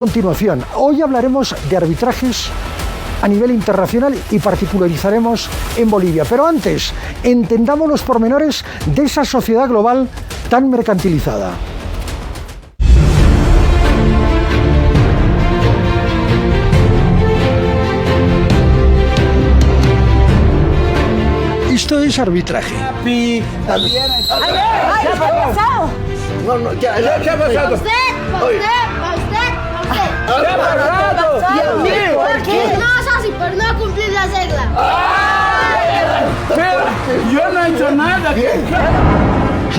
Continuación, hoy hablaremos de arbitrajes a nivel internacional y particularizaremos en Bolivia. Pero antes, entendamos los pormenores de esa sociedad global tan mercantilizada. Esto es arbitraje. ¿Qué ha pasado? ¿Qué ha pasado? ¿Por qué? No es así, por no cumplir las reglas. Pero yo no he hecho nada.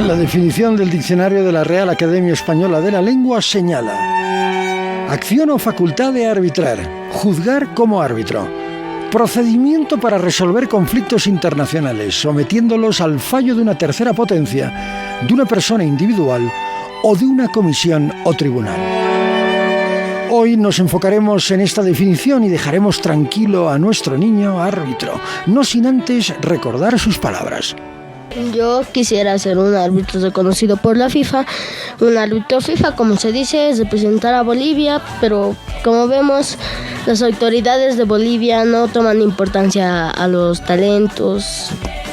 La definición del diccionario de la Real Academia Española de la Lengua señala: acción o facultad de arbitrar, juzgar como árbitro, procedimiento para resolver conflictos internacionales, sometiéndolos al fallo de una tercera potencia, de una persona individual o de una comisión o tribunal. Hoy nos enfocaremos en esta definición y dejaremos tranquilo a nuestro niño árbitro, no sin antes recordar sus palabras. Yo quisiera ser un árbitro reconocido por la FIFA. Un árbitro FIFA, como se dice, es representar a Bolivia, pero como vemos, las autoridades de Bolivia no toman importancia a los talentos.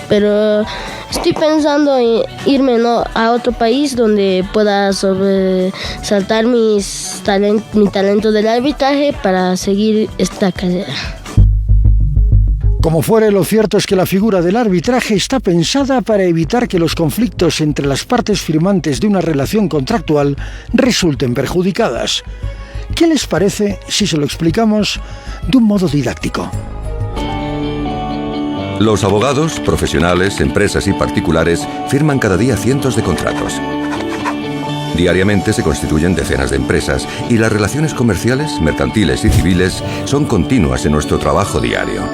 Pero estoy pensando en irme a otro país donde pueda sobresaltar mi talento del arbitraje para seguir esta carrera. Como fuere, lo cierto es que la figura del arbitraje está pensada para evitar que los conflictos entre las partes firmantes de una relación contractual resulten perjudicadas. ¿Qué les parece si se lo explicamos de un modo didáctico? Los abogados, profesionales, empresas y particulares firman cada día cientos de contratos. Diariamente se constituyen decenas de empresas y las relaciones comerciales, mercantiles y civiles son continuas en nuestro trabajo diario.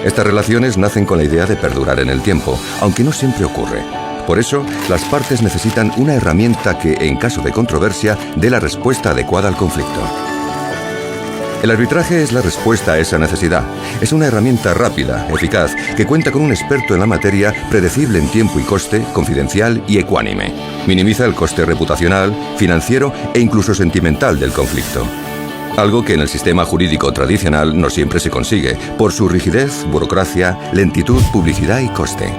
Estas relaciones nacen con la idea de perdurar en el tiempo, aunque no siempre ocurre. Por eso, las partes necesitan una herramienta que, en caso de controversia, dé la respuesta adecuada al conflicto. El arbitraje es la respuesta a esa necesidad. Es una herramienta rápida, eficaz, que cuenta con un experto en la materia, predecible en tiempo y coste, confidencial y ecuánime. Minimiza el coste reputacional, financiero e incluso sentimental del conflicto. Algo que en el sistema jurídico tradicional no siempre se consigue, por su rigidez, burocracia, lentitud, publicidad y coste.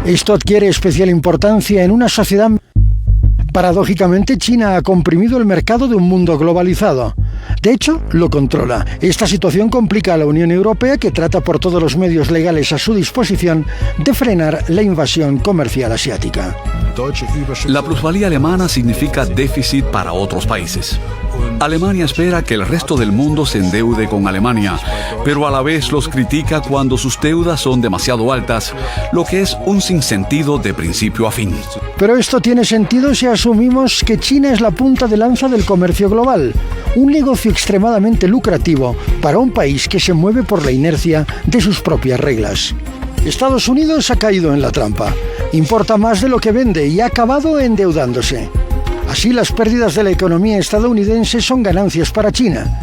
Esto adquiere especial importancia en una sociedad. Paradójicamente, China ha comprimido el mercado de un mundo globalizado. De hecho, lo controla. Esta situación complica a la Unión Europea, que trata por todos los medios legales a su disposición de frenar la invasión comercial asiática. La plusvalía alemana significa déficit para otros países. Alemania espera que el resto del mundo se endeude con Alemania, pero a la vez los critica cuando sus deudas son demasiado altas, lo que es un sinsentido de principio a fin. Pero esto tiene sentido si asumimos que China es la punta de lanza del comercio global, un negocio extremadamente lucrativo para un país que se mueve por la inercia de sus propias reglas. Estados Unidos ha caído en la trampa, importa más de lo que vende y ha acabado endeudándose. Así, las pérdidas de la economía estadounidense son ganancias para China.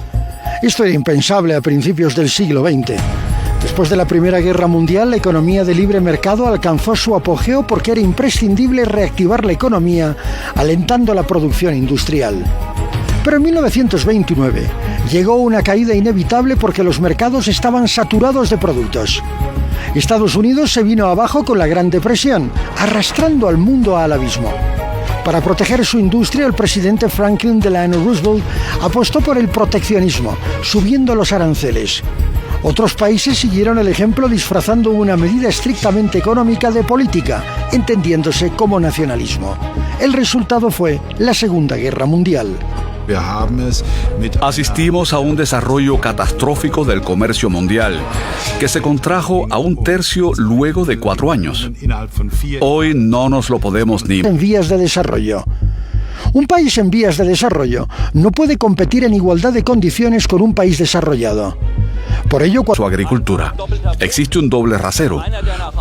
Esto era impensable a principios del siglo XX. Después de la Primera Guerra Mundial, la economía de libre mercado alcanzó su apogeo porque era imprescindible reactivar la economía, alentando la producción industrial. Pero en 1929 llegó una caída inevitable porque los mercados estaban saturados de productos. Estados Unidos se vino abajo con la Gran Depresión, arrastrando al mundo al abismo. Para proteger su industria, el presidente Franklin Delano Roosevelt apostó por el proteccionismo, subiendo los aranceles. Otros países siguieron el ejemplo disfrazando una medida estrictamente económica de política, entendiéndose como nacionalismo. El resultado fue la Segunda Guerra Mundial. Asistimos a un desarrollo catastrófico del comercio mundial, que se contrajo a 1/3 luego de 4 años. Hoy no nos lo podemos ni... En vías de desarrollo. Un país en vías de desarrollo no puede competir en igualdad de condiciones con un país desarrollado. Por ello, su agricultura. Existe un doble rasero,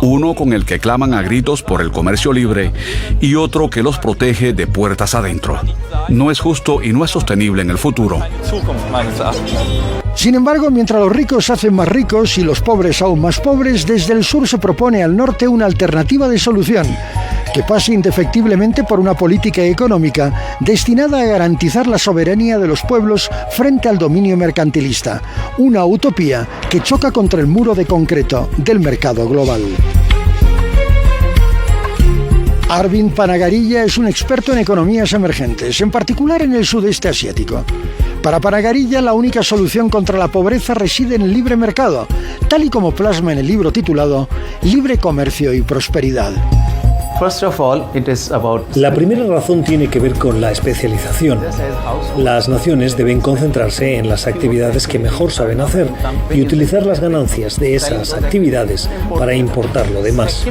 uno con el que claman a gritos por el comercio libre y otro que los protege de puertas adentro. No es justo y no es sostenible en el futuro. Sin embargo, mientras los ricos se hacen más ricos y los pobres aún más pobres, desde el sur se propone al norte una alternativa de solución, que pase indefectiblemente por una política económica destinada a garantizar la soberanía de los pueblos frente al dominio mercantilista, una utopía que choca contra el muro de concreto del mercado global. Arvind Panagarilla es un experto en economías emergentes, en particular en el sudeste asiático. Para Panagarilla, la única solución contra la pobreza reside en el libre mercado, tal y como plasma en el libro titulado Libre Comercio y Prosperidad. La primera razón tiene que ver con la especialización. Las naciones deben concentrarse en las actividades que mejor saben hacer y utilizar las ganancias de esas actividades para importar lo demás.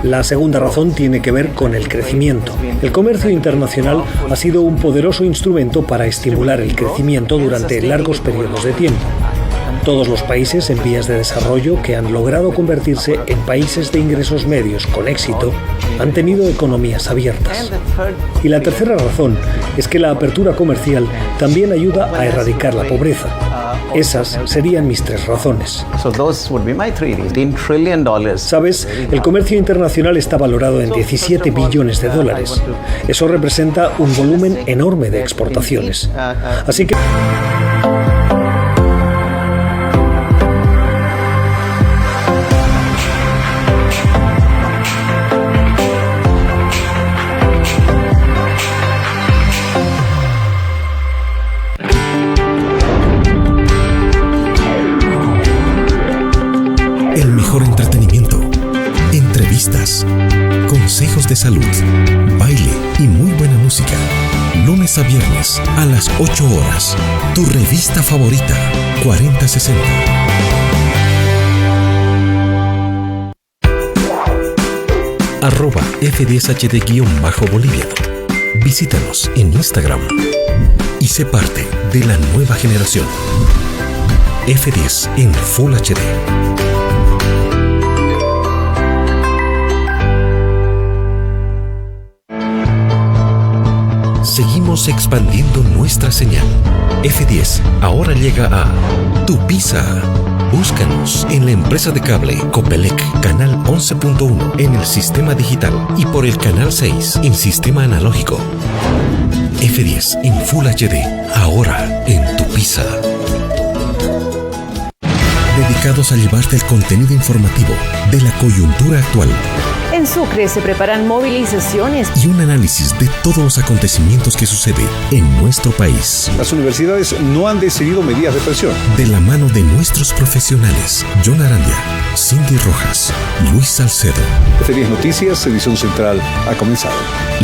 La segunda razón tiene que ver con el crecimiento. El comercio internacional ha sido un poderoso instrumento para estimular el crecimiento durante largos periodos de tiempo. Todos los países en vías de desarrollo que han logrado convertirse en países de ingresos medios con éxito han tenido economías abiertas. Y la tercera razón es que la apertura comercial también ayuda a erradicar la pobreza. Esas serían mis tres razones. ¿Sabes? El comercio internacional está valorado en $17 billones. Eso representa un volumen enorme de exportaciones. Así que... El mejor entretenimiento, entrevistas, consejos de salud, baile y muy buena música. Lunes a viernes a las 8 horas. Tu revista favorita, 4060. @F10HD_boliviano. Visítanos en Instagram y sé parte de la nueva generación. F10 en Full HD. Seguimos expandiendo nuestra señal. F10 ahora llega a Tupiza. Búscanos en la empresa de cable Copelec, canal 11.1 en el sistema digital y por el canal 6 en sistema analógico. F10 en Full HD, ahora en Tupiza. Dedicados a llevarte el contenido informativo de la coyuntura actual. En Sucre se preparan movilizaciones Y un análisis de todos los acontecimientos que suceden en nuestro país. Las universidades no han decidido medidas de presión. De la mano de nuestros profesionales, John Arandia, Cindy Rojas, Luis Salcedo. F10 Noticias, edición central, ha comenzado.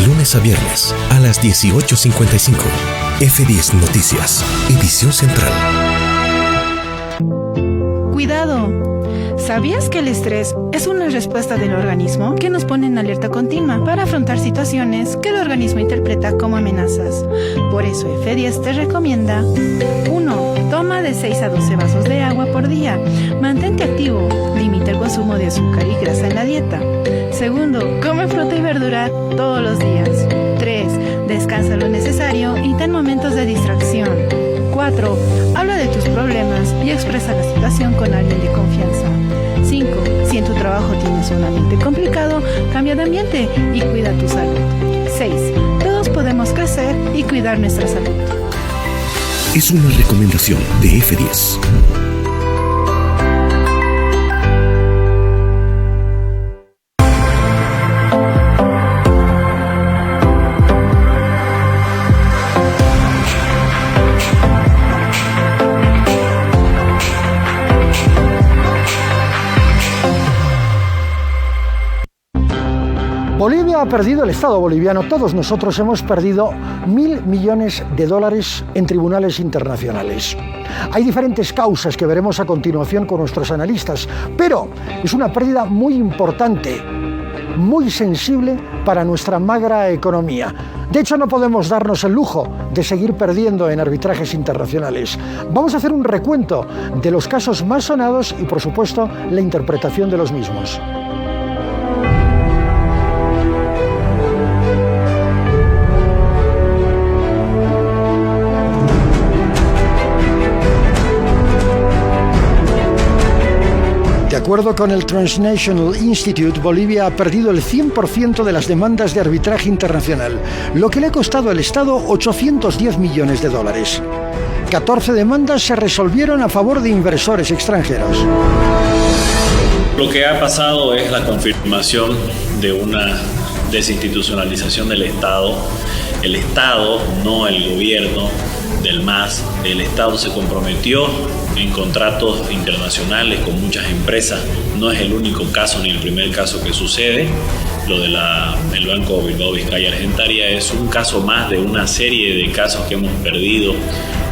Lunes a viernes a las 18:55. F10 Noticias, edición central. Cuidado. ¿Sabías que el estrés es una respuesta del organismo que nos pone en alerta continua para afrontar situaciones que el organismo interpreta como amenazas? Por eso F10 te recomienda: 1. Toma de 6 a 12 vasos de agua por día. Mantente activo. Limita el consumo de azúcar y grasa en la dieta. 2. Come fruta y verdura todos los días. 3. Descansa lo necesario y ten momentos de distracción. 4. Habla de tus problemas y expresa la situación con alguien de confianza. 5. Si en tu trabajo tienes un ambiente complicado, cambia de ambiente y cuida tu salud. 6. Todos podemos crecer y cuidar nuestra salud. Es una recomendación de F10. Bolivia ha perdido, el Estado boliviano, todos nosotros hemos perdido $1.000 millones en tribunales internacionales. Hay diferentes causas que veremos a continuación con nuestros analistas, pero es una pérdida muy importante, muy sensible para nuestra magra economía. De hecho, no podemos darnos el lujo de seguir perdiendo en arbitrajes internacionales. Vamos a hacer un recuento de los casos más sonados y, por supuesto, la interpretación de los mismos. De acuerdo con el Transnational Institute, Bolivia ha perdido el 100% de las demandas de arbitraje internacional, lo que le ha costado al Estado 810 millones de dólares. 14 demandas se resolvieron a favor de inversores extranjeros. Lo que ha pasado es la confirmación de una desinstitucionalización del Estado. El Estado, no el gobierno del MAS, el Estado se comprometió en contratos internacionales con muchas empresas. No es el único caso ni el primer caso que sucede. Lo del Banco Bilbao Vizcaya Argentaria es un caso más de una serie de casos que hemos perdido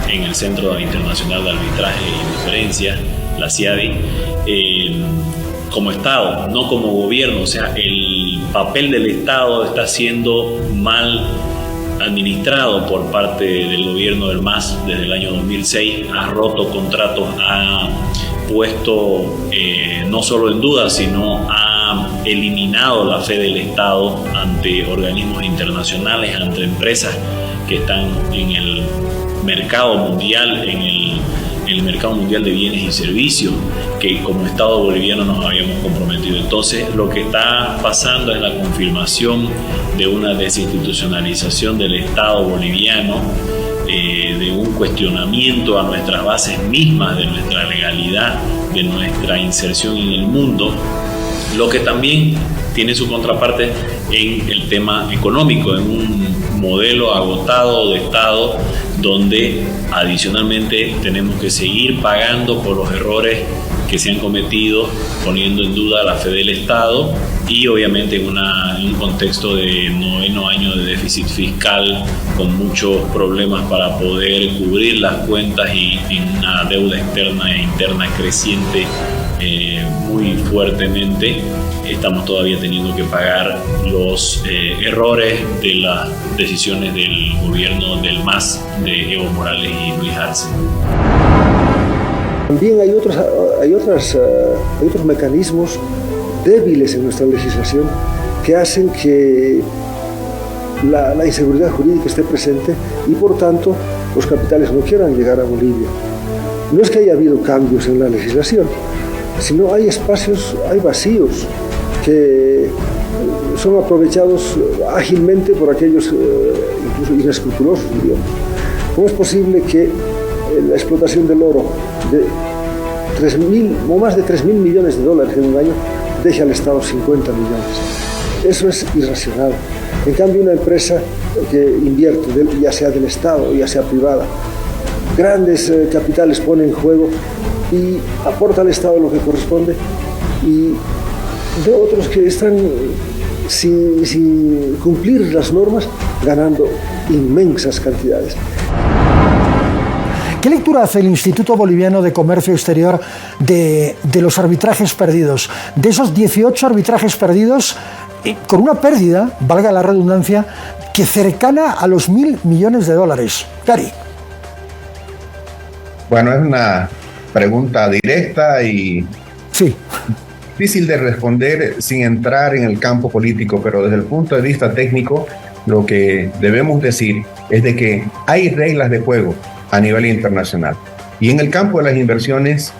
en el Centro Internacional de Arbitraje y Diferencia, la CIADI, como Estado, no como gobierno. O sea, el papel del Estado está siendo mal administrado por parte del gobierno del MAS desde el año 2006, ha roto contratos, ha puesto no solo en duda, sino ha eliminado la fe del Estado ante organismos internacionales, ante empresas que están en el mercado mundial, en el mercado mundial de bienes y servicios, que como Estado boliviano nos habíamos comprometido. Entonces, lo que está pasando es la confirmación de una desinstitucionalización del Estado boliviano, de un cuestionamiento a nuestras bases mismas, de nuestra legalidad, de nuestra inserción en el mundo, lo que también tiene su contraparte en el tema económico, en un modelo agotado de Estado donde adicionalmente tenemos que seguir pagando por los errores que se han cometido, poniendo en duda la fe del Estado y obviamente en un contexto de 9º año de déficit fiscal con muchos problemas para poder cubrir las cuentas y en una deuda externa e interna creciente muy fuertemente. Estamos todavía teniendo que pagar los errores de las decisiones del gobierno del MAS de Evo Morales y Luis Arce. También hay otros mecanismos débiles en nuestra legislación que hacen que la inseguridad jurídica esté presente y por tanto los capitales no quieran llegar a Bolivia. No es que haya habido cambios en la legislación, sino hay espacios, hay vacíos que son aprovechados ágilmente por aquellos incluso inescrupulosos, diríamos. ¿Cómo es posible que la explotación del oro de más de 3.000 millones de dólares en un año deje al Estado 50 millones? Eso es irracional. En cambio, una empresa que invierte, ya sea del Estado, ya sea privada, grandes capitales pone en juego y aporta al Estado lo que corresponde, y de otros que están sin cumplir las normas ganando inmensas cantidades. ¿Qué lectura hace el Instituto Boliviano de Comercio Exterior de los arbitrajes perdidos? De esos 18 arbitrajes perdidos, con una pérdida, valga la redundancia, que cercana a los 1.000 millones de dólares. Gary. Bueno, es una pregunta directa y sí, difícil de responder sin entrar en el campo político, pero desde el punto de vista técnico, lo que debemos decir es de que hay reglas de juego a nivel internacional. Y en el campo de las inversiones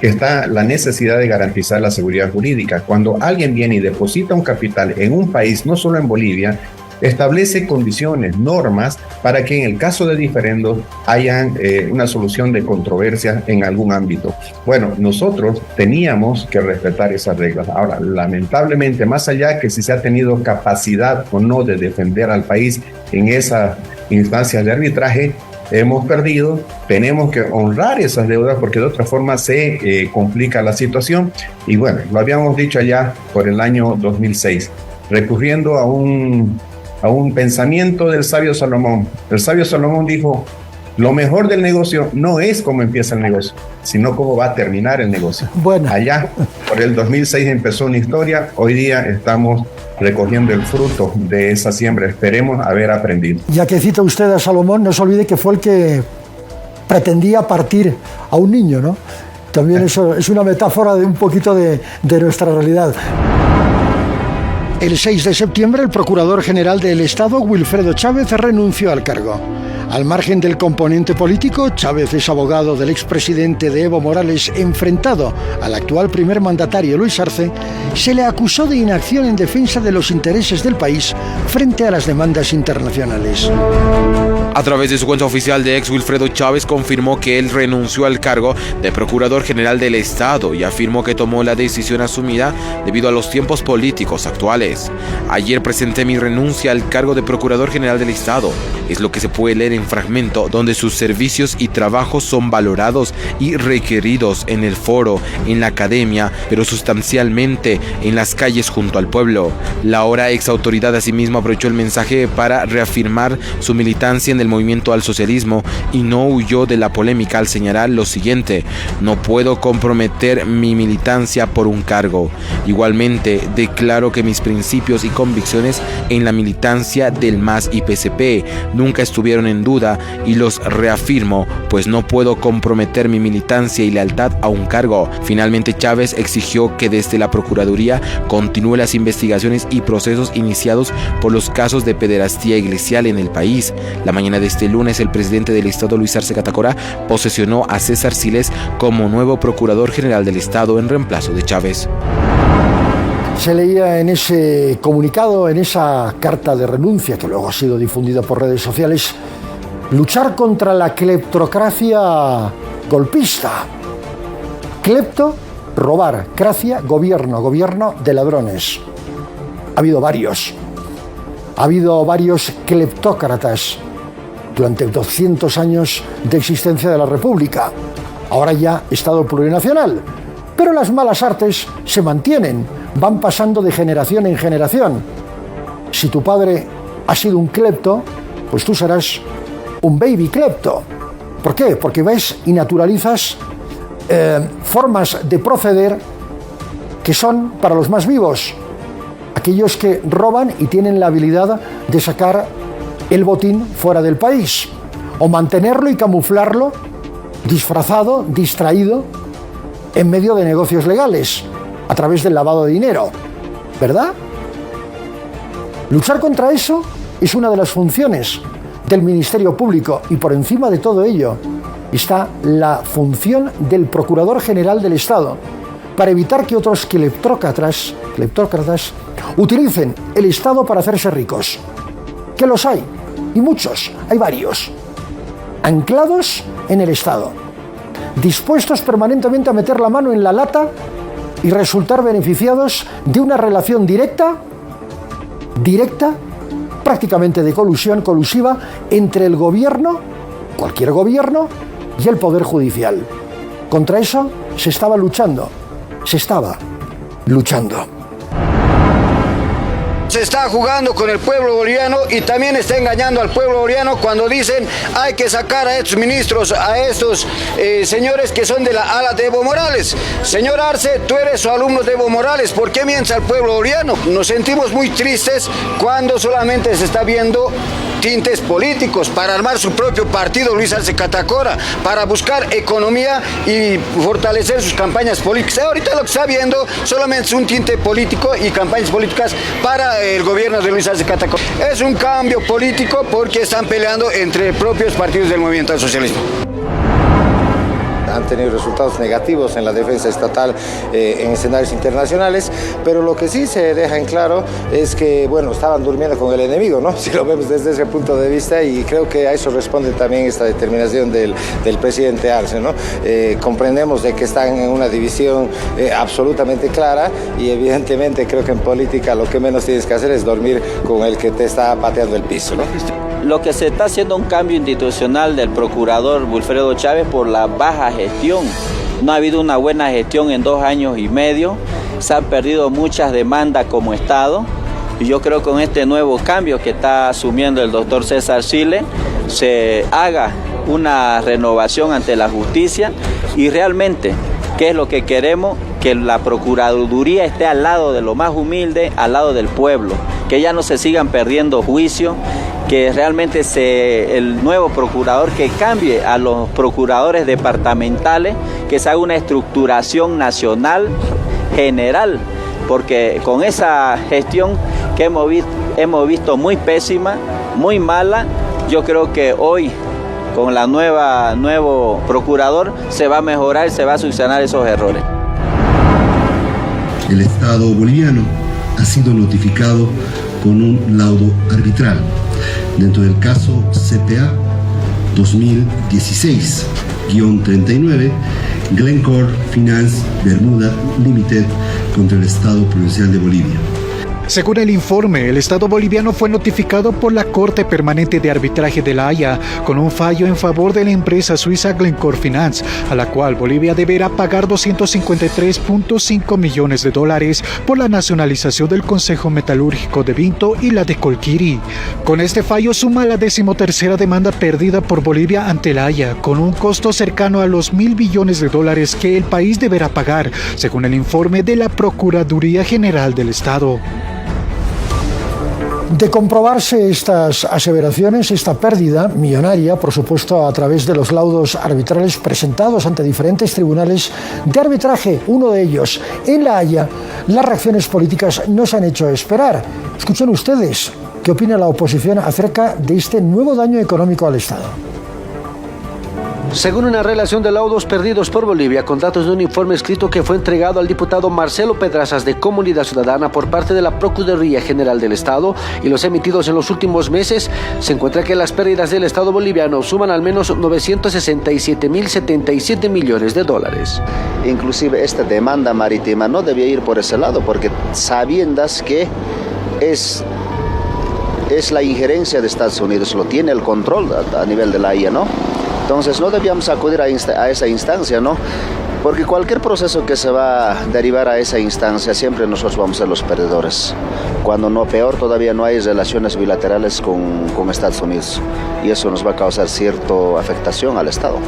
está la necesidad de garantizar la seguridad jurídica. Cuando alguien viene y deposita un capital en un país, no solo en Bolivia, establece condiciones, normas, para que en el caso de diferendos hayan una solución de controversias en algún ámbito. Bueno, nosotros teníamos que respetar esas reglas. Ahora, lamentablemente, más allá que si se ha tenido capacidad o no de defender al país en esas instancias de arbitraje, hemos perdido, tenemos que honrar esas deudas porque de otra forma se complica la situación. Y bueno, lo habíamos dicho allá por el año 2006, recurriendo a un pensamiento del sabio Salomón. El sabio Salomón dijo, lo mejor del negocio no es cómo empieza el negocio, sino cómo va a terminar el negocio. Bueno. Allá, por el 2006 empezó una historia, hoy día estamos recogiendo el fruto de esa siembra. Esperemos haber aprendido. Ya que cita usted a Salomón, no se olvide que fue el que pretendía partir a un niño, ¿no? También eso es una metáfora de un poquito de nuestra realidad. El 6 de septiembre, el Procurador General del Estado, Wilfredo Chávez, renunció al cargo. Al margen del componente político, Chávez es abogado del expresidente de Evo Morales enfrentado al actual primer mandatario Luis Arce. Se le acusó de inacción en defensa de los intereses del país frente a las demandas internacionales. A través de su cuenta oficial de ex, Wilfredo Chávez confirmó que él renunció al cargo de Procurador General del Estado y afirmó que tomó la decisión asumida debido a los tiempos políticos actuales. Ayer presenté mi renuncia al cargo de Procurador General del Estado. Es lo que se puede leer en fragmento, donde sus servicios y trabajos son valorados y requeridos en el foro, en la academia, pero sustancialmente en las calles junto al pueblo. La ahora ex autoridad asimismo aprovechó el mensaje para reafirmar su militancia en el movimiento al socialismo y no huyó de la polémica al señalar lo siguiente: no puedo comprometer mi militancia por un cargo. Igualmente, declaro que mis principios y convicciones en la militancia del MAS y PSP nunca estuvieron en duda y los reafirmo, pues no puedo comprometer mi militancia y lealtad a un cargo. Finalmente, Chávez exigió que desde la Procuraduría continúe las investigaciones y procesos iniciados por los casos de pederastía iglesial en el país. La mañana de este lunes, el presidente del Estado, Luis Arce Catacora, posesionó a César Siles como nuevo Procurador General del Estado en reemplazo de Chávez. Se leía en ese comunicado, en esa carta de renuncia que luego ha sido difundida por redes sociales: luchar contra la cleptocracia golpista. Clepto, robar; cracia, gobierno, gobierno de ladrones. Ha habido varios cleptócratas durante 200 años de existencia de la República. Ahora ya Estado plurinacional. Pero las malas artes se mantienen, van pasando de generación en generación. Si tu padre ha sido un clepto, pues tú serás un baby clepto. ¿Por qué? Porque ves y naturalizas formas de proceder que son para los más vivos. Aquellos que roban y tienen la habilidad de sacar el botín fuera del país, o mantenerlo y camuflarlo, disfrazado, distraído, en medio de negocios legales, a través del lavado de dinero, ¿verdad? Luchar contra eso es una de las funciones del Ministerio Público, y por encima de todo ello está la función del Procurador General del Estado, para evitar que otros cleptócratas utilicen el Estado para hacerse ricos. Que los hay, y muchos, hay varios, anclados en el Estado, dispuestos permanentemente a meter la mano en la lata y resultar beneficiados de una relación directa, prácticamente de colusiva, entre el gobierno, cualquier gobierno, y el Poder Judicial. Contra eso se estaba luchando. Se está jugando con el pueblo boliviano y también está engañando al pueblo boliviano cuando dicen hay que sacar a estos ministros, a estos señores que son de la ala de Evo Morales. Señor Arce, tú eres su alumno de Evo Morales, ¿por qué mientes al pueblo boliviano? Nos sentimos muy tristes cuando solamente se está viendo tintes políticos para armar su propio partido, Luis Arce Catacora, para buscar economía y fortalecer sus campañas políticas. Ahorita lo que está viendo solamente es un tinte político y campañas políticas para el gobierno de Luis Arce Catacora. Es un cambio político porque están peleando entre propios partidos del movimiento al socialismo. Han tenido resultados negativos en la defensa estatal en escenarios internacionales, pero lo que sí se deja en claro es que, bueno, estaban durmiendo con el enemigo, ¿no? Si lo vemos desde ese punto de vista, y creo que a eso responde también esta determinación del presidente Arce, ¿no? Comprendemos de que están en una división absolutamente clara, y evidentemente creo que en política lo que menos tienes que hacer es dormir con el que te está pateando el piso, ¿no? Lo que se está haciendo un cambio institucional del procurador Wilfredo Chávez por la baja gestión. No ha habido una buena gestión en 2 años y medio. Se han perdido muchas demandas como Estado. Y yo creo que con este nuevo cambio que está asumiendo el doctor César Siles, se haga una renovación ante la justicia y realmente, ¿qué es lo que queremos? Que la Procuraduría esté al lado de lo más humilde, al lado del pueblo, que ya no se sigan perdiendo juicios, que realmente el nuevo procurador que cambie a los procuradores departamentales, que se haga una estructuración nacional general, porque con esa gestión que hemos visto muy pésima, muy mala, Yo creo que hoy, con la nuevo procurador, se va a mejorar, se va a solucionar esos errores. El Estado boliviano ha sido notificado con un laudo arbitral dentro del caso CPA 2016-39 Glencore Finance Bermuda Limited contra el Estado Provincial de Bolivia. Según el informe, el Estado boliviano fue notificado por la Corte Permanente de Arbitraje de La Haya con un fallo en favor de la empresa suiza Glencore Finance, a la cual Bolivia deberá pagar $253.5 millones por la nacionalización del Consejo Metalúrgico de Vinto y la de Colquiri. Con este fallo suma la 13ª demanda perdida por Bolivia ante La Haya, con un costo cercano a los $1.000 billones que el país deberá pagar, según el informe de la Procuraduría General del Estado. De comprobarse estas aseveraciones, esta pérdida millonaria, por supuesto a través de los laudos arbitrales presentados ante diferentes tribunales de arbitraje, uno de ellos en La Haya, las reacciones políticas no se han hecho esperar. Escuchen ustedes qué opina la oposición acerca de este nuevo daño económico al Estado. Según una relación de laudos perdidos por Bolivia, con datos de un informe escrito que fue entregado al diputado Marcelo Pedrazas de Comunidad Ciudadana por parte de la Procuraduría General del Estado y los emitidos en los últimos meses, se encuentra que las pérdidas del Estado boliviano suman al menos $967.077 millones. Inclusive esta demanda marítima no debía ir por ese lado, porque sabiendas que es la injerencia de Estados Unidos, lo tiene el control a nivel de La Haya, ¿no? Entonces no debíamos acudir a esa instancia, ¿no? Porque cualquier proceso que se va a derivar a esa instancia, siempre nosotros vamos a ser los perdedores. Cuando no, peor todavía, no hay relaciones bilaterales con Estados Unidos. Y eso nos va a causar cierta afectación al Estado.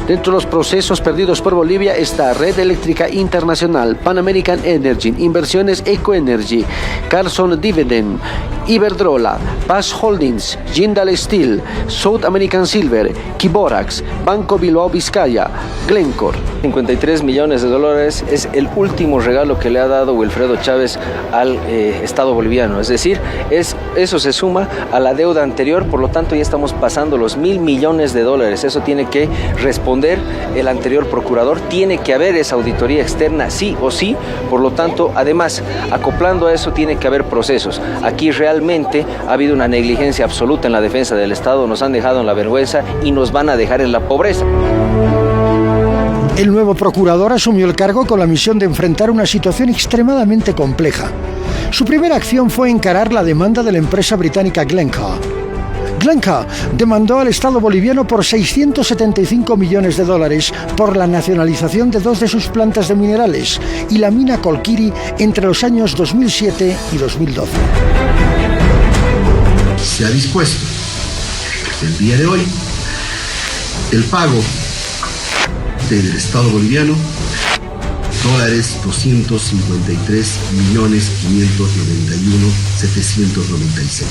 Dentro de los procesos perdidos por Bolivia está Red Eléctrica Internacional, Pan American Energy, Inversiones Ecoenergy, Carson Dividend, Iberdrola, Paz Holdings, Jindal Steel, South American Silver, Kiborax, Banco Bilbao Vizcaya, Glencore. $53 millones es el último regalo que le ha dado Wilfredo Chávez al Estado boliviano. Es decir, eso se suma a la deuda anterior, por lo tanto ya estamos pasando los $1.000 millones. Eso tiene que responder el anterior procurador, tiene que haber esa auditoría externa sí o sí, por lo tanto, además, acoplando a eso tiene que haber procesos. Aquí realmente ha habido una negligencia absoluta en la defensa del Estado, nos han dejado en la vergüenza y nos van a dejar en la pobreza. El nuevo procurador asumió el cargo con la misión de enfrentar una situación extremadamente compleja. Su primera acción fue encarar la demanda de la empresa británica Glencore. Glencore demandó al Estado boliviano por $675 millones por la nacionalización de 2 de sus plantas de minerales y la mina Colquiri entre los años 2007 y 2012. Se ha dispuesto el día de hoy el pago del Estado boliviano $253.591.796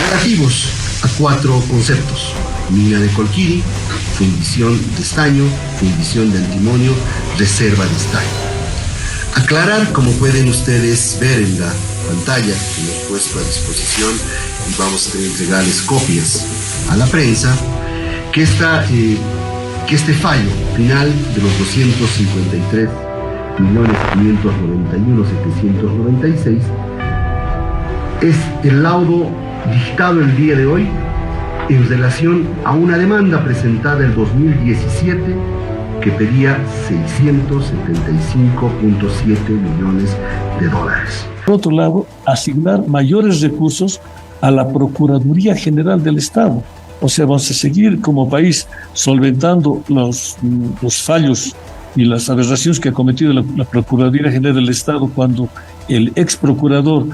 relativos a 4 conceptos: mina de Colquiri, fundición de estaño, fundición de antimonio, reserva de estaño. Aclarar, como pueden ustedes ver en la pantalla que hemos puesto a disposición, y vamos a entregarles copias a la prensa, que este fallo final de los $253.591.796 es el laudo dictado el día de hoy en relación a una demanda presentada en 2017 que pedía $675.7 millones. Por otro lado, asignar mayores recursos a la Procuraduría General del Estado. O sea, vamos a seguir como país solventando los fallos y las aberraciones que ha cometido la Procuraduría General del Estado cuando el ex procurador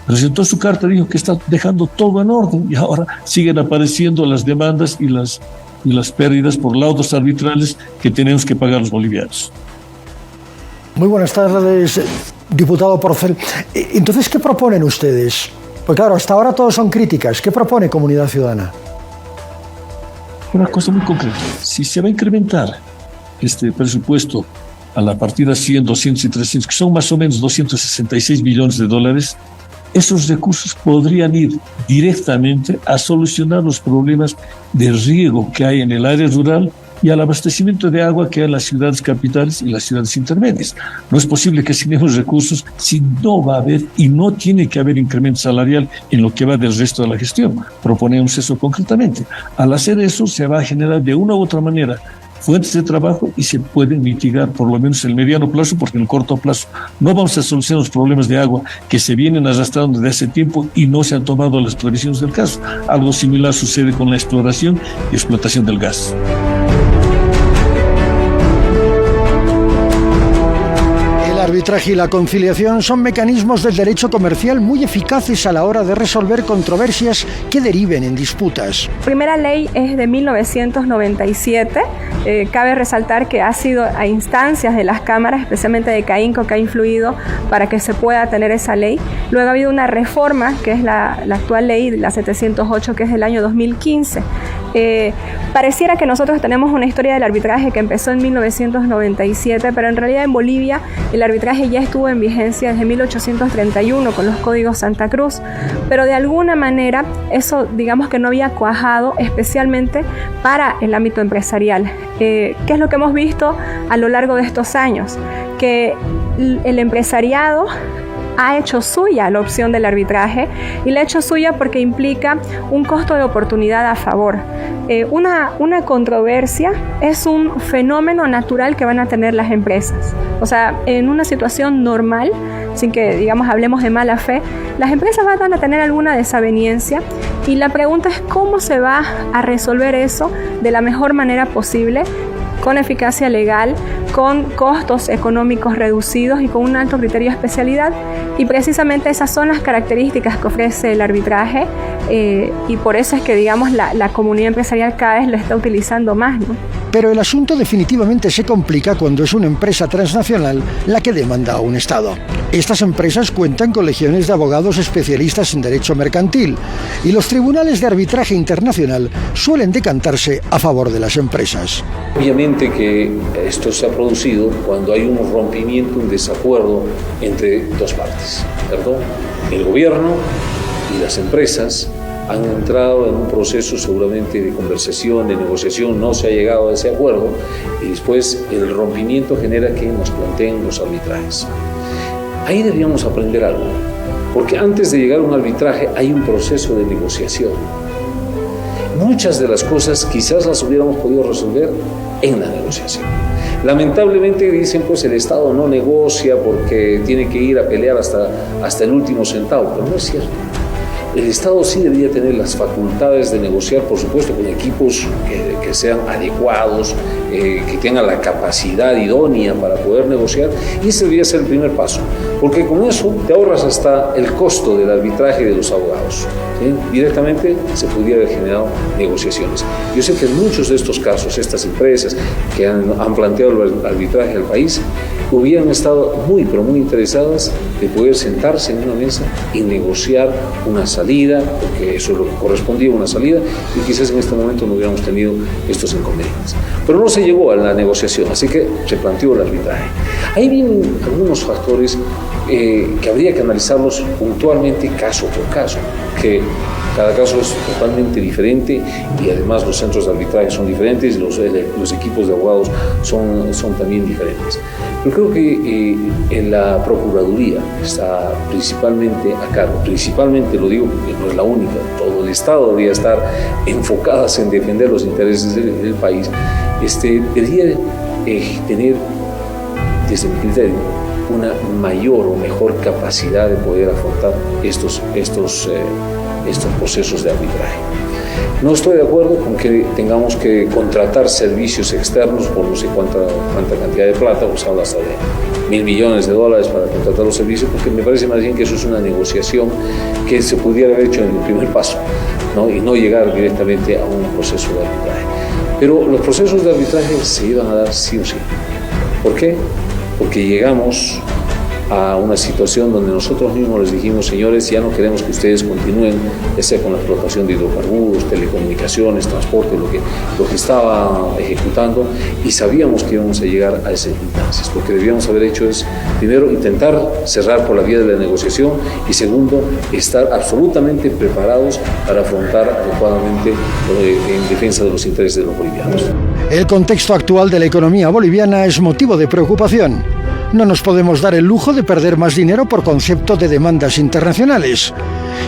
presentó su carta y dijo que está dejando todo en orden, y ahora siguen apareciendo las demandas y las pérdidas por laudos arbitrales que tenemos que pagar los bolivianos. Muy buenas tardes, diputado Porcel. Entonces, ¿qué proponen ustedes? Pues claro, hasta ahora todos son críticas. ¿Qué propone Comunidad Ciudadana? Una cosa muy concreta: si se va a incrementar este presupuesto a la partida 100, 200 y 300, que son más o menos $266 millones, esos recursos podrían ir directamente a solucionar los problemas de riego que hay en el área rural y al abastecimiento de agua que hay en las ciudades capitales y las ciudades intermedias. No es posible que asignemos recursos si no va a haber y no tiene que haber incremento salarial en lo que va del resto de la gestión. Proponemos eso concretamente. Al hacer eso se va a generar de una u otra manera fuentes de trabajo y se pueden mitigar por lo menos en el mediano plazo, porque en el corto plazo no vamos a solucionar los problemas de agua que se vienen arrastrando desde hace tiempo y no se han tomado las previsiones del caso. Algo similar sucede con la exploración y explotación del gas. El arbitraje y la conciliación son mecanismos del derecho comercial muy eficaces a la hora de resolver controversias que deriven en disputas. La primera ley es de 1997. Cabe resaltar que ha sido a instancias de las cámaras, especialmente de CAINCO, que ha influido para que se pueda tener esa ley. Luego ha habido una reforma, que es la actual ley, la 708, que es del año 2015. Pareciera que nosotros tenemos una historia del arbitraje que empezó en 1997, pero en realidad en Bolivia el arbitraje ya estuvo en vigencia desde 1831 con los códigos Santa Cruz, pero de alguna manera eso, digamos que no había cuajado especialmente para el ámbito empresarial. ¿Qué es lo que hemos visto a lo largo de estos años? Que el empresariado ha hecho suya la opción del arbitraje y la ha hecho suya porque implica un costo de oportunidad a favor. Una controversia es un fenómeno natural que van a tener las empresas. O sea, en una situación normal, sin que, digamos, hablemos de mala fe, las empresas van a tener alguna desaveniencia y la pregunta es cómo se va a resolver eso de la mejor manera posible, con eficacia legal, con costos económicos reducidos y con un alto criterio de especialidad. Y precisamente esas son las características que ofrece el arbitraje y por eso es que, digamos, la comunidad empresarial cada vez lo está utilizando más, ¿no? Pero el asunto definitivamente se complica cuando es una empresa transnacional la que demanda a un Estado. Estas empresas cuentan con legiones de abogados especialistas en derecho mercantil y los tribunales de arbitraje internacional suelen decantarse a favor de las empresas. Obviamente que esto se ha producido cuando hay un rompimiento, un desacuerdo entre dos partes, ¿cierto? El gobierno y las empresas han entrado en un proceso seguramente de conversación, de negociación, no se ha llegado a ese acuerdo y después el rompimiento genera que nos planteen los arbitrajes. Ahí deberíamos aprender algo, porque antes de llegar a un arbitraje hay un proceso de negociación. Muchas de las cosas quizás las hubiéramos podido resolver en la negociación. Lamentablemente dicen pues el Estado no negocia porque tiene que ir a pelear hasta el último centavo, pero no es cierto. El Estado sí debería tener las facultades de negociar, por supuesto, con equipos que sean adecuados, que tengan la capacidad idónea para poder negociar, y ese debería ser el primer paso, porque con eso te ahorras hasta el costo del arbitraje de los abogados, ¿sí? Directamente se pudiera haber generado negociaciones. Yo sé que en muchos de estos casos, estas empresas que han planteado el arbitraje al país, hubieran estado muy, pero muy interesadas de poder sentarse en una mesa y negociar una salida, porque eso es lo que correspondía, una salida, y quizás en este momento no hubiéramos tenido estos inconvenientes. Pero no se llegó a la negociación, así que se planteó el arbitraje. Ahí vienen algunos factores que habría que analizarlos puntualmente caso por caso, que cada caso es totalmente diferente y además los centros de arbitraje son diferentes, los equipos de abogados son también diferentes. Yo creo que en la Procuraduría está principalmente a cargo, principalmente lo digo porque no es la única, todo el Estado debería estar enfocadas en defender los intereses del país, debería tener, desde mi criterio, una mayor o mejor capacidad de poder afrontar estos procesos de arbitraje. No estoy de acuerdo con que tengamos que contratar servicios externos por no sé cuánta cantidad de plata, pues habla hasta de $1.000 millones para contratar los servicios, porque me parece más bien que eso es una negociación que se pudiera haber hecho en el primer paso, ¿no? Y no llegar directamente a un proceso de arbitraje. Pero los procesos de arbitraje se iban a dar sí o sí. ¿Por qué? Porque llegamos a una situación donde nosotros mismos les dijimos, señores, ya no queremos que ustedes continúen, ya sea con la explotación de hidrocarburos, telecomunicaciones, transporte, lo que estaba ejecutando, y sabíamos que íbamos a llegar a esas instancias. Lo que debíamos haber hecho es, primero, intentar cerrar por la vía de la negociación, y segundo, estar absolutamente preparados para afrontar adecuadamente en defensa de los intereses de los bolivianos. El contexto actual de la economía boliviana es motivo de preocupación. No nos podemos dar el lujo de perder más dinero por concepto de demandas internacionales.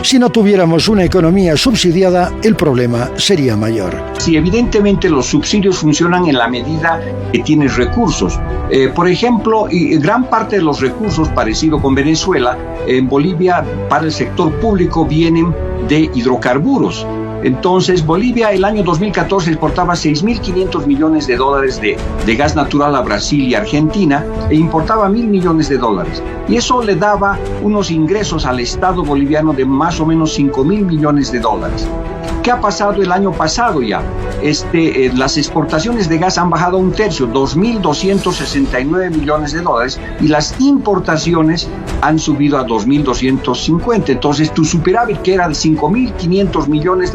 Si no tuviéramos una economía subsidiada, el problema sería mayor. Sí, evidentemente los subsidios funcionan en la medida que tienes recursos. Por ejemplo, gran parte de los recursos, parecido con Venezuela, en Bolivia para el sector público vienen de hidrocarburos. Entonces, Bolivia el año 2014 exportaba $6.500 millones de gas natural a Brasil y Argentina e importaba $1.000 millones. Y eso le daba unos ingresos al Estado boliviano de más o menos $5.000 millones. ¿Qué ha pasado el año pasado ya? Las exportaciones de gas han bajado un tercio, $2.269 millones, y las importaciones han subido a $2.250. Entonces, tu superávit, que era de $5.500 millones,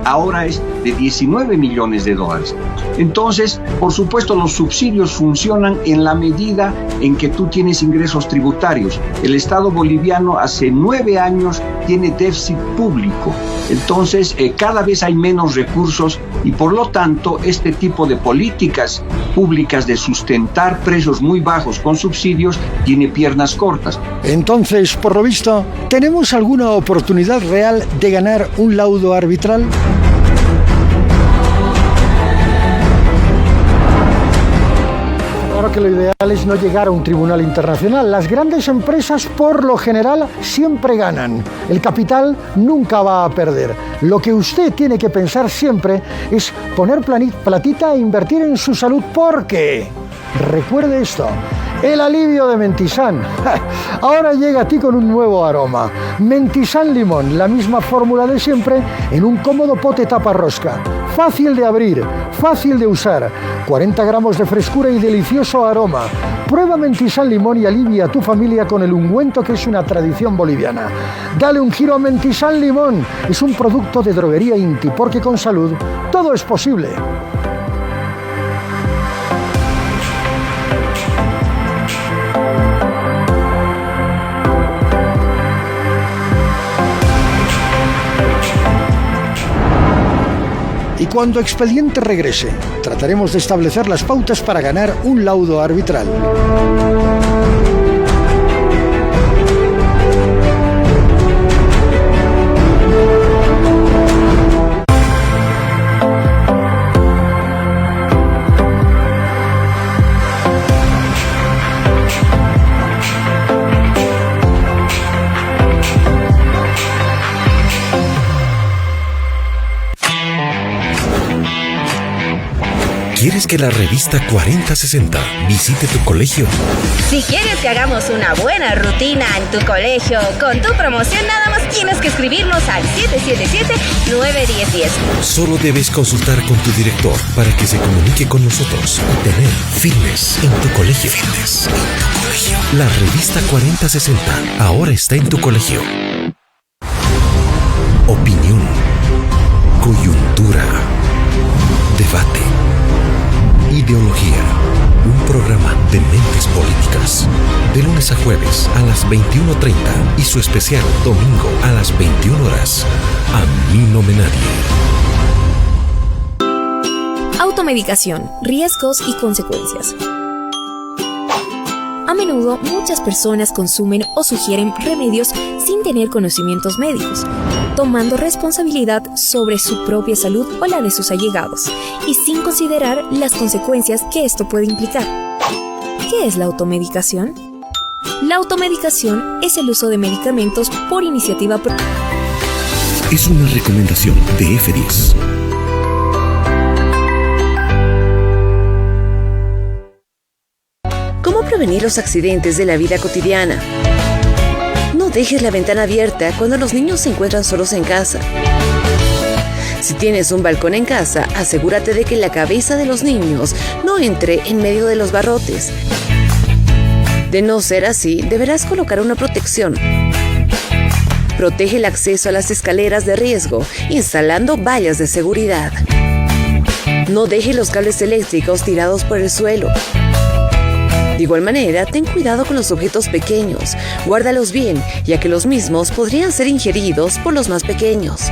ahora es de $19 millones. Entonces, por supuesto, los subsidios funcionan en la medida en que tú tienes ingresos tributarios. El Estado boliviano hace 9 años tiene déficit público. Entonces, cada vez hay menos recursos y por lo tanto este tipo de políticas públicas de sustentar precios muy bajos con subsidios tiene piernas cortas. Entonces, por lo visto, ¿tenemos alguna oportunidad real de ganar un laudo arbitral? Claro que lo ideal es no llegar a un tribunal internacional. Las grandes empresas, por lo general, siempre ganan. El capital nunca va a perder. Lo que usted tiene que pensar siempre es poner platita e invertir en su salud, porque, recuerde esto, el alivio de Mentizan ahora llega a ti con un nuevo aroma. Mentizan Limón, la misma fórmula de siempre en un cómodo pote taparrosca. Fácil de abrir, fácil de usar, 40 gramos de frescura y delicioso aroma. Prueba Mentizan Limón y alivia a tu familia con el ungüento, que es una tradición boliviana. Dale un giro a Mentizan Limón. Es un producto de Droguería Inti, porque con salud todo es posible. Y cuando Expediente regrese, trataremos de establecer las pautas para ganar un laudo arbitral. ¿Quieres que la revista 4060 visite tu colegio? Si quieres que hagamos una buena rutina en tu colegio con tu promoción, nada más tienes que escribirnos al 777-91010. Solo debes consultar con tu director para que se comunique con nosotros y tener Fitness en tu colegio. Fitness en tu colegio. La revista 4060 ahora está en tu colegio. Opinión, coyuntura, debate, ideología, un programa de mentes políticas, de lunes a jueves a las 21:30 y su especial domingo a las 21 horas. A mí no me nadie. Automedicación, riesgos y consecuencias. A menudo, muchas personas consumen o sugieren remedios sin tener conocimientos médicos, tomando responsabilidad sobre su propia salud o la de sus allegados, y sin considerar las consecuencias que esto puede implicar. ¿Qué es la automedicación? La automedicación es el uso de medicamentos por iniciativa propia. Es una recomendación de F10. ¿Cómo prevenir los accidentes de la vida cotidiana? No dejes la ventana abierta cuando los niños se encuentran solos en casa. Si tienes un balcón en casa, asegúrate de que la cabeza de los niños no entre en medio de los barrotes. De no ser así, deberás colocar una protección. Protege el acceso a las escaleras de riesgo, instalando vallas de seguridad. No deje los cables eléctricos tirados por el suelo. De igual manera, ten cuidado con los objetos pequeños. Guárdalos bien, ya que los mismos podrían ser ingeridos por los más pequeños.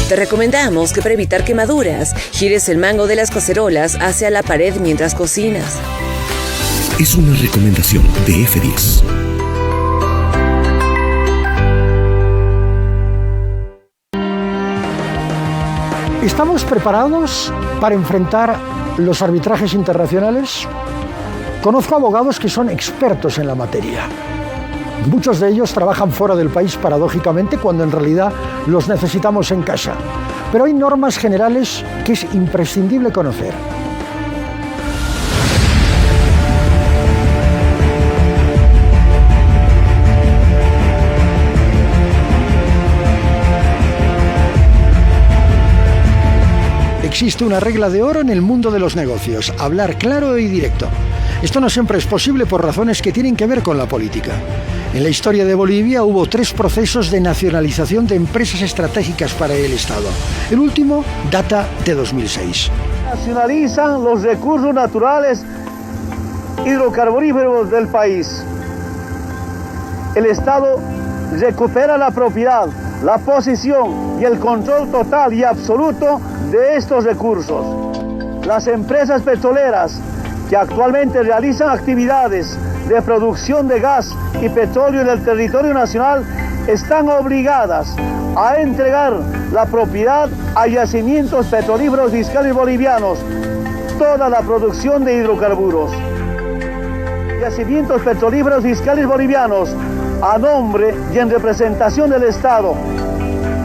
Te recomendamos que para evitar quemaduras, gires el mango de las cacerolas hacia la pared mientras cocinas. Es una recomendación de F10. ¿Estamos preparados para enfrentar los arbitrajes internacionales? Conozco abogados que son expertos en la materia. Muchos de ellos trabajan fuera del país paradójicamente cuando en realidad los necesitamos en casa. Pero hay normas generales que es imprescindible conocer. Existe una regla de oro en el mundo de los negocios: hablar claro y directo. Esto no siempre es posible por razones que tienen que ver con la política. En la historia de Bolivia hubo 3 procesos de nacionalización de empresas estratégicas para el Estado. El último data de 2006. Nacionalizan los recursos naturales hidrocarburíferos del país. El Estado recupera la propiedad, la posesión y el control total y absoluto de estos recursos. Las empresas petroleras que actualmente realizan actividades de producción de gas y petróleo en el territorio nacional están obligadas a entregar la propiedad a yacimientos petrolíferos fiscales bolivianos, toda la producción de hidrocarburos. Yacimientos petrolíferos fiscales bolivianos, a nombre y en representación del Estado,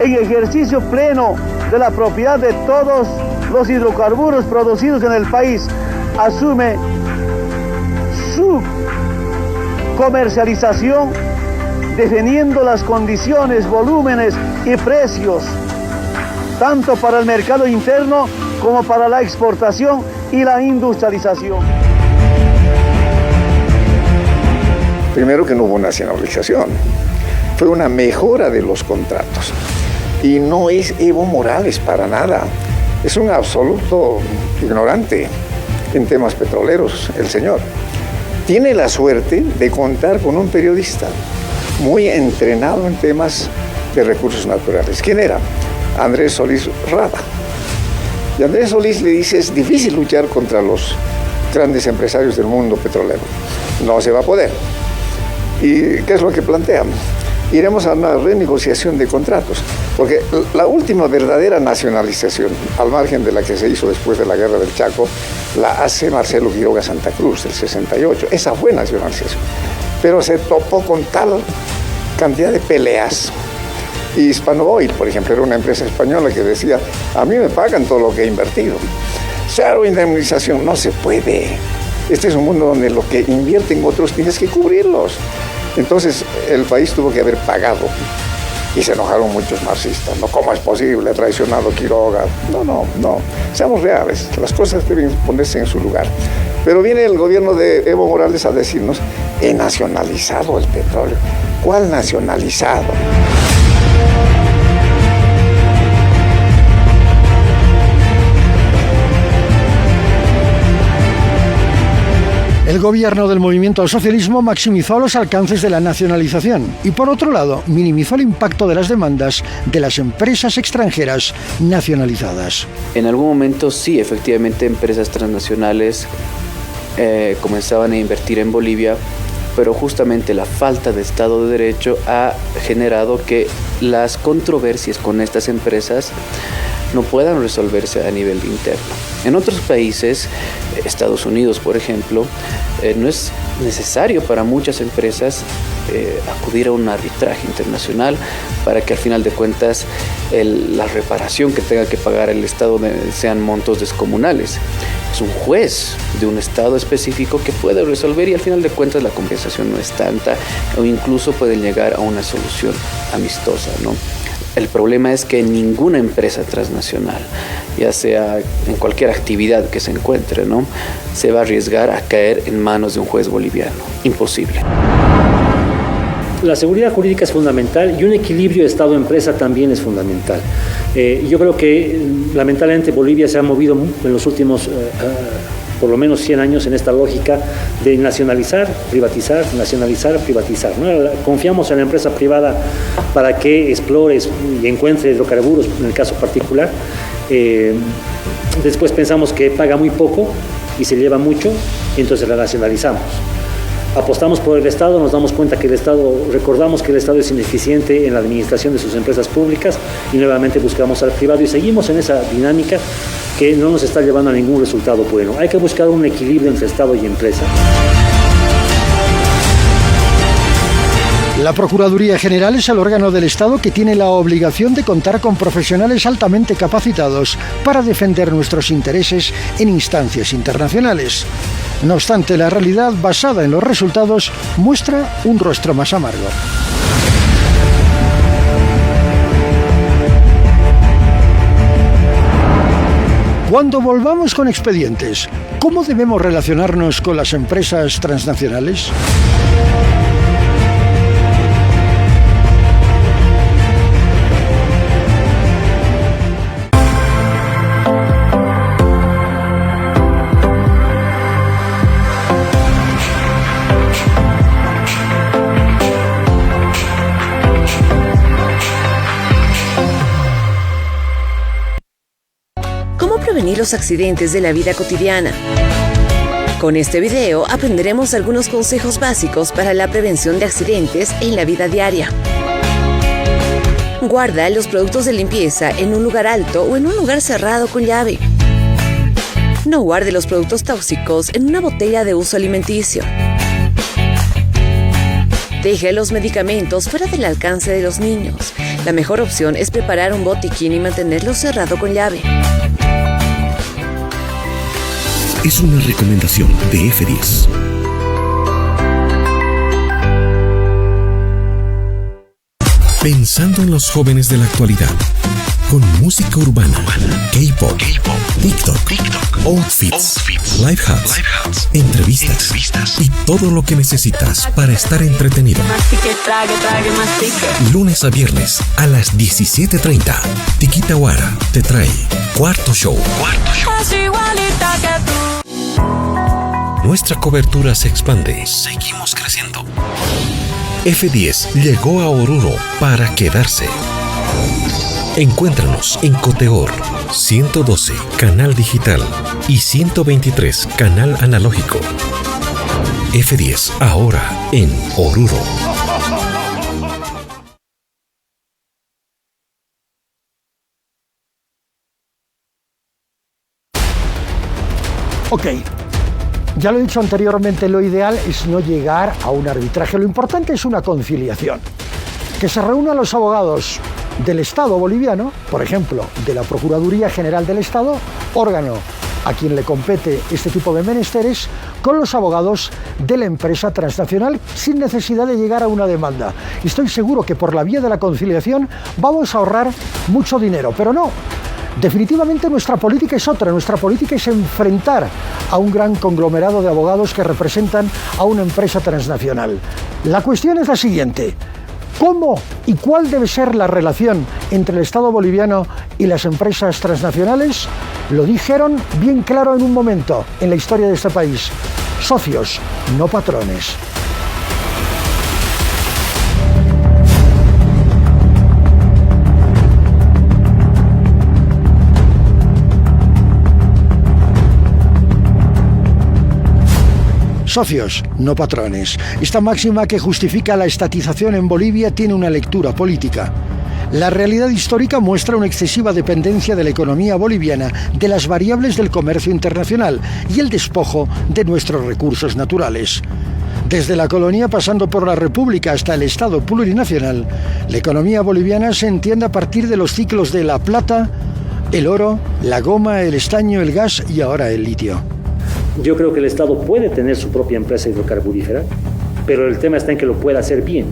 en ejercicio pleno de la propiedad de todos los hidrocarburos producidos en el país, asume su comercialización definiendo las condiciones, volúmenes y precios, tanto para el mercado interno como para la exportación y la industrialización. Primero que no hubo nacionalización, fue una mejora de los contratos. Y no es Evo Morales para nada, es un absoluto ignorante en temas petroleros, el señor. Tiene la suerte de contar con un periodista muy entrenado en temas de recursos naturales. ¿Quién era? Andrés Solís Rada. Y a Andrés Solís le dice: es difícil luchar contra los grandes empresarios del mundo petrolero. No se va a poder. ¿Y qué es lo que plantean? Iremos a una renegociación de contratos, porque la última verdadera nacionalización, al margen de la que se hizo después de la Guerra del Chaco, la hace Marcelo Quiroga Santa Cruz, del 68. Esa fue nacionalización, pero se topó con tal cantidad de peleas. Y Hispano Oil, por ejemplo, era una empresa española que decía: a mí me pagan todo lo que he invertido. Cero indemnización, no se puede. Este es un mundo donde lo que invierten otros tienes que cubrirlos. Entonces el país tuvo que haber pagado y se enojaron muchos marxistas. ¿No? ¿Cómo es posible? Ha traicionado Quiroga. No. Seamos reales. Las cosas deben ponerse en su lugar. Pero viene el gobierno de Evo Morales a decirnos: he nacionalizado el petróleo. ¿Cuál nacionalizado? El gobierno del movimiento al socialismo maximizó los alcances de la nacionalización y, por otro lado, minimizó el impacto de las demandas de las empresas extranjeras nacionalizadas. En algún momento sí, efectivamente, empresas transnacionales comenzaban a invertir en Bolivia, pero justamente la falta de Estado de Derecho ha generado que las controversias con estas empresas no puedan resolverse a nivel interno. En otros países, Estados Unidos por ejemplo, no es necesario para muchas empresas acudir a un arbitraje internacional para que al final de cuentas la reparación que tenga que pagar el Estado sean montos descomunales. Es un juez de un Estado específico que puede resolver y al final de cuentas la compensación no es tanta o incluso pueden llegar a una solución amistosa, ¿no? El problema es que ninguna empresa transnacional, ya sea en cualquier actividad que se encuentre, ¿no?, se va a arriesgar a caer en manos de un juez boliviano. Imposible. La seguridad jurídica es fundamental y un equilibrio de Estado-empresa también es fundamental. Yo creo que lamentablemente Bolivia se ha movido en los últimos por lo menos 100 años en esta lógica de nacionalizar, privatizar, nacionalizar, privatizar, ¿no? Confiamos en la empresa privada para que explore y encuentre hidrocarburos, en el caso particular. Después pensamos que paga muy poco y se lleva mucho, y entonces la nacionalizamos. Apostamos por el Estado, nos damos cuenta que recordamos que el Estado es ineficiente en la administración de sus empresas públicas y nuevamente buscamos al privado y seguimos en esa dinámica que no nos está llevando a ningún resultado bueno. Hay que buscar un equilibrio entre Estado y empresa. La Procuraduría General es el órgano del Estado que tiene la obligación de contar con profesionales altamente capacitados para defender nuestros intereses en instancias internacionales. No obstante, la realidad basada en los resultados muestra un rostro más amargo. Cuando volvamos con expedientes, ¿cómo debemos relacionarnos con las empresas transnacionales? Prevenir los accidentes de la vida cotidiana. Con este video aprenderemos algunos consejos básicos para la prevención de accidentes en la vida diaria. Guarda los productos de limpieza en un lugar alto o en un lugar cerrado con llave. No guarde los productos tóxicos en una botella de uso alimenticio. Deje los medicamentos fuera del alcance de los niños. La mejor opción es preparar un botiquín y mantenerlo cerrado con llave. Es una recomendación de F10. Pensando en los jóvenes de la actualidad, con música urbana, K-pop, TikTok, outfits, live hacks, entrevistas y todo lo que necesitas para estar entretenido. Lunes a viernes a las 17:30, Tiquitahuara te trae Cuarto Show. Nuestra cobertura se expande. Seguimos creciendo. F10 llegó a Oruro para quedarse. Encuéntranos en Coteor, 112 canal digital y 123 canal analógico. F10 ahora en Oruro. Ok, ya lo he dicho anteriormente, lo ideal es no llegar a un arbitraje. Lo importante es una conciliación. Que se reúnan los abogados del Estado boliviano, por ejemplo, de la Procuraduría General del Estado, órgano a quien le compete este tipo de menesteres, con los abogados de la empresa transnacional sin necesidad de llegar a una demanda. Y estoy seguro que por la vía de la conciliación vamos a ahorrar mucho dinero, pero no. Definitivamente nuestra política es otra. Nuestra política es enfrentar a un gran conglomerado de abogados que representan a una empresa transnacional. La cuestión es la siguiente: ¿cómo y cuál debe ser la relación entre el Estado boliviano y las empresas transnacionales? Lo dijeron bien claro en un momento en la historia de este país: socios, no patrones. Socios, no patrones. Esta máxima que justifica la estatización en Bolivia tiene una lectura política. La realidad histórica muestra una excesiva dependencia de la economía boliviana de las variables del comercio internacional y el despojo de nuestros recursos naturales. Desde la colonia, pasando por la República hasta el Estado plurinacional, la economía boliviana se entiende a partir de los ciclos de la plata, el oro, la goma, el estaño, el gas y ahora el litio. Yo creo que el Estado puede tener su propia empresa hidrocarburífera, pero el tema está en que lo pueda hacer bien.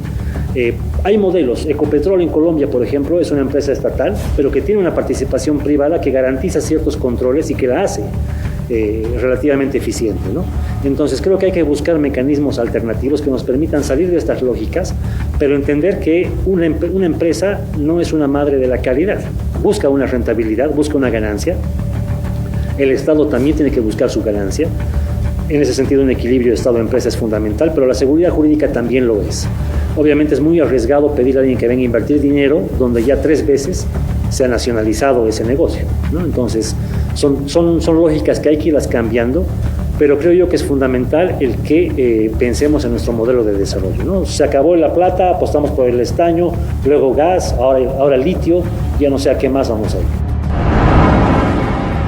Hay modelos. Ecopetrol en Colombia, por ejemplo, es una empresa estatal, pero que tiene una participación privada que garantiza ciertos controles y que la hace relativamente eficiente, ¿no? Entonces creo que hay que buscar mecanismos alternativos que nos permitan salir de estas lógicas, pero entender que una empresa no es una madre de la calidad. Busca una rentabilidad, busca una ganancia. El Estado también tiene que buscar su ganancia. En ese sentido, un equilibrio Estado-empresa es fundamental, pero la seguridad jurídica también lo es. Obviamente es muy arriesgado pedirle a alguien que venga a invertir dinero donde ya 3 veces se ha nacionalizado ese negocio, ¿no? Entonces, son lógicas que hay que irlas cambiando, pero creo yo que es fundamental el que pensemos en nuestro modelo de desarrollo, ¿no? Se acabó la plata, apostamos por el estaño, luego gas, ahora litio, ya no sé a qué más vamos a ir.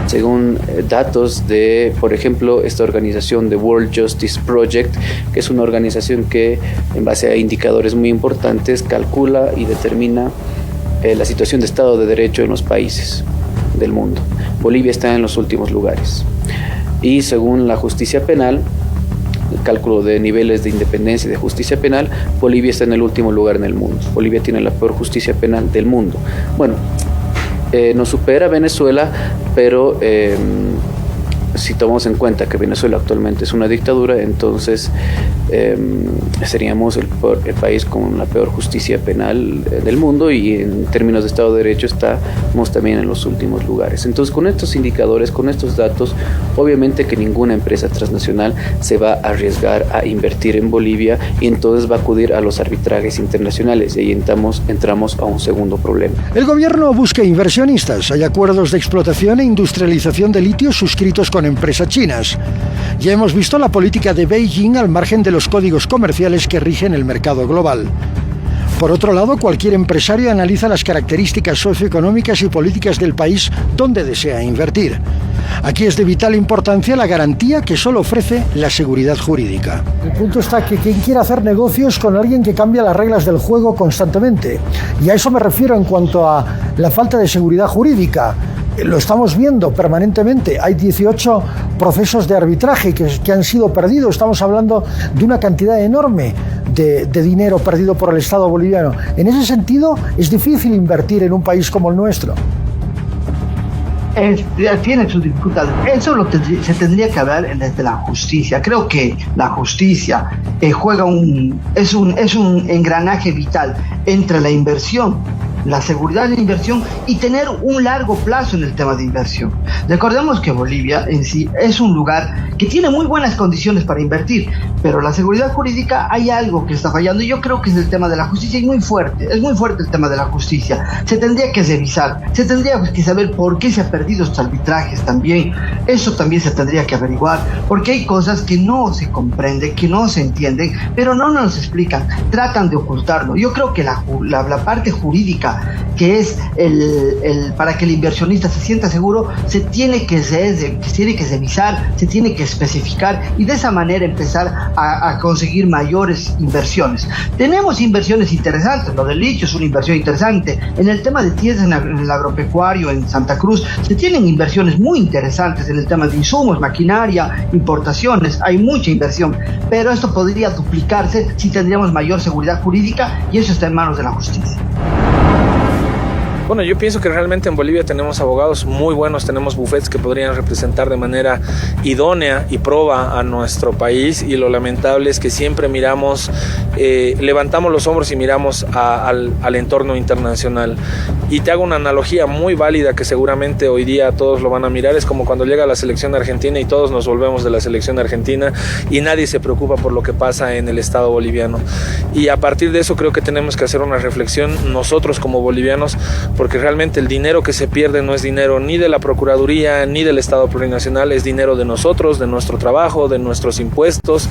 Según datos de, por ejemplo, esta organización de World Justice Project, que es una organización que, en base a indicadores muy importantes, calcula y determina la situación de Estado de Derecho en los países del mundo. Bolivia está en los últimos lugares. Y según la justicia penal, el cálculo de niveles de independencia y de justicia penal, Bolivia está en el último lugar en el mundo. Bolivia tiene la peor justicia penal del mundo. Bueno, nos supera Venezuela, pero si tomamos en cuenta que Venezuela actualmente es una dictadura, entonces seríamos el país con la peor justicia penal del mundo, y en términos de Estado de Derecho estamos también en los últimos lugares. Entonces, con estos indicadores, con estos datos, obviamente que ninguna empresa transnacional se va a arriesgar a invertir en Bolivia, y entonces va a acudir a los arbitrajes internacionales, y ahí entramos a un segundo problema. El gobierno busca inversionistas. Hay acuerdos de explotación e industrialización de litio suscritos con empresas chinas. Ya hemos visto la política de Beijing al margen de los códigos comerciales que rigen el mercado global. Por otro lado, cualquier empresario analiza las características socioeconómicas y políticas del país donde desea invertir. Aquí es de vital importancia la garantía que solo ofrece la seguridad jurídica. El punto está que quien quiera hacer negocios con alguien que cambia las reglas del juego constantemente. Y a eso me refiero en cuanto a la falta de seguridad jurídica. Lo estamos viendo permanentemente. Hay 18 procesos de arbitraje que han sido perdidos. Estamos hablando de una cantidad enorme de dinero perdido por el Estado boliviano. En ese sentido, es difícil invertir en un país como el nuestro. Tiene sus dificultades. Eso se tendría que hablar desde la justicia. Creo que la justicia es un engranaje vital entre la inversión, la seguridad de la inversión y tener un largo plazo en el tema de inversión. Recordemos que Bolivia en sí es un lugar que tiene muy buenas condiciones para invertir, pero la seguridad jurídica hay algo que está fallando, y yo creo que es el tema de la justicia, y es muy fuerte el tema de la justicia. Se tendría que revisar, se tendría que saber por qué se han perdido estos arbitrajes también. Eso también se tendría que averiguar, porque hay cosas que no se comprenden, que no se entienden, pero no nos explican, tratan de ocultarlo. Yo creo que la parte jurídica, que es para que el inversionista se sienta seguro, se tiene que revisar, se tiene que especificar, y de esa manera empezar a conseguir mayores inversiones. Tenemos inversiones interesantes, lo del litio es una inversión interesante. En el tema de tierras, en el agropecuario, en Santa Cruz, se tienen inversiones muy interesantes en el tema de insumos, maquinaria, importaciones. Hay mucha inversión, pero esto podría duplicarse si tendríamos mayor seguridad jurídica, y eso está en manos de la justicia. Bueno, yo pienso que realmente en Bolivia tenemos abogados muy buenos, tenemos bufetes que podrían representar de manera idónea y proba a nuestro país, y lo lamentable es que siempre levantamos los hombros y miramos al entorno internacional. Y te hago una analogía muy válida que seguramente hoy día todos lo van a mirar. Es como cuando llega la selección argentina y todos nos volvemos de la selección argentina y nadie se preocupa por lo que pasa en el Estado boliviano. Y a partir de eso creo que tenemos que hacer una reflexión nosotros como bolivianos, porque realmente el dinero que se pierde no es dinero ni de la Procuraduría ni del Estado plurinacional, es dinero de nosotros, de nuestro trabajo, de nuestros impuestos,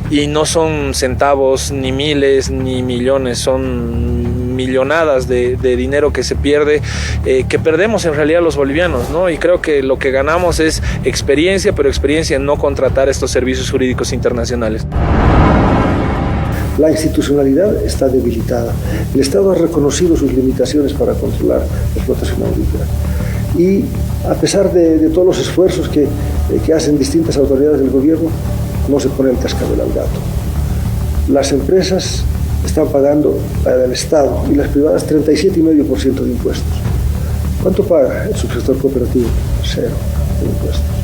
y no son centavos, ni miles, ni millones, son millonadas de dinero que se pierde, que perdemos en realidad los bolivianos, ¿no? Y creo que lo que ganamos es experiencia, pero experiencia en no contratar estos servicios jurídicos internacionales. La institucionalidad está debilitada. El Estado ha reconocido sus limitaciones para controlar la explotación agrícola. Y a pesar de todos los esfuerzos que hacen distintas autoridades del gobierno, no se pone el cascabel al gato. Las empresas están pagando para el Estado y las privadas 37,5% de impuestos. ¿Cuánto paga el subsector cooperativo? 0 de impuestos.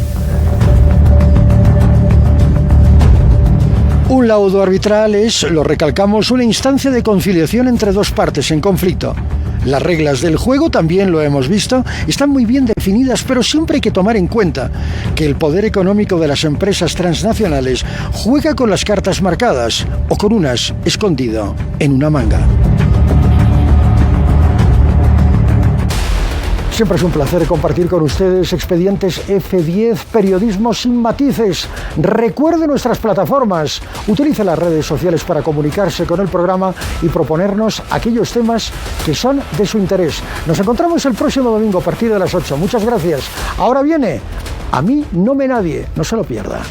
Un laudo arbitral es, lo recalcamos, una instancia de conciliación entre dos partes en conflicto. Las reglas del juego, también lo hemos visto, están muy bien definidas, pero siempre hay que tomar en cuenta que el poder económico de las empresas transnacionales juega con las cartas marcadas o con unas escondido en una manga. Siempre es un placer compartir con ustedes Expedientes F10, periodismo sin matices. Recuerde nuestras plataformas, utilice las redes sociales para comunicarse con el programa y proponernos aquellos temas que son de su interés. Nos encontramos el próximo domingo a partir de las 8. Muchas gracias. Ahora viene A mí no me nadie, no se lo pierda.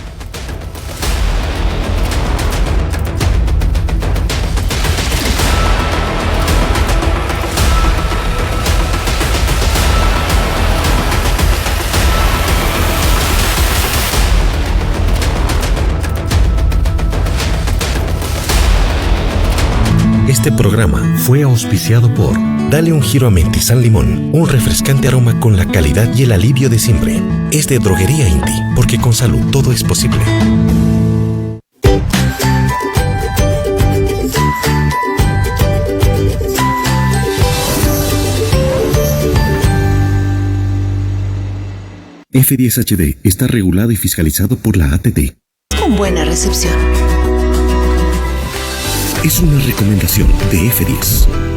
Este programa fue auspiciado por Dale un giro a Mentizán Limón, un refrescante aroma con la calidad y el alivio de siempre. Es de Droguería Inti, porque con salud todo es posible. F10 HD está regulado y fiscalizado por la ATT. Con buena recepción. Es una recomendación de F10.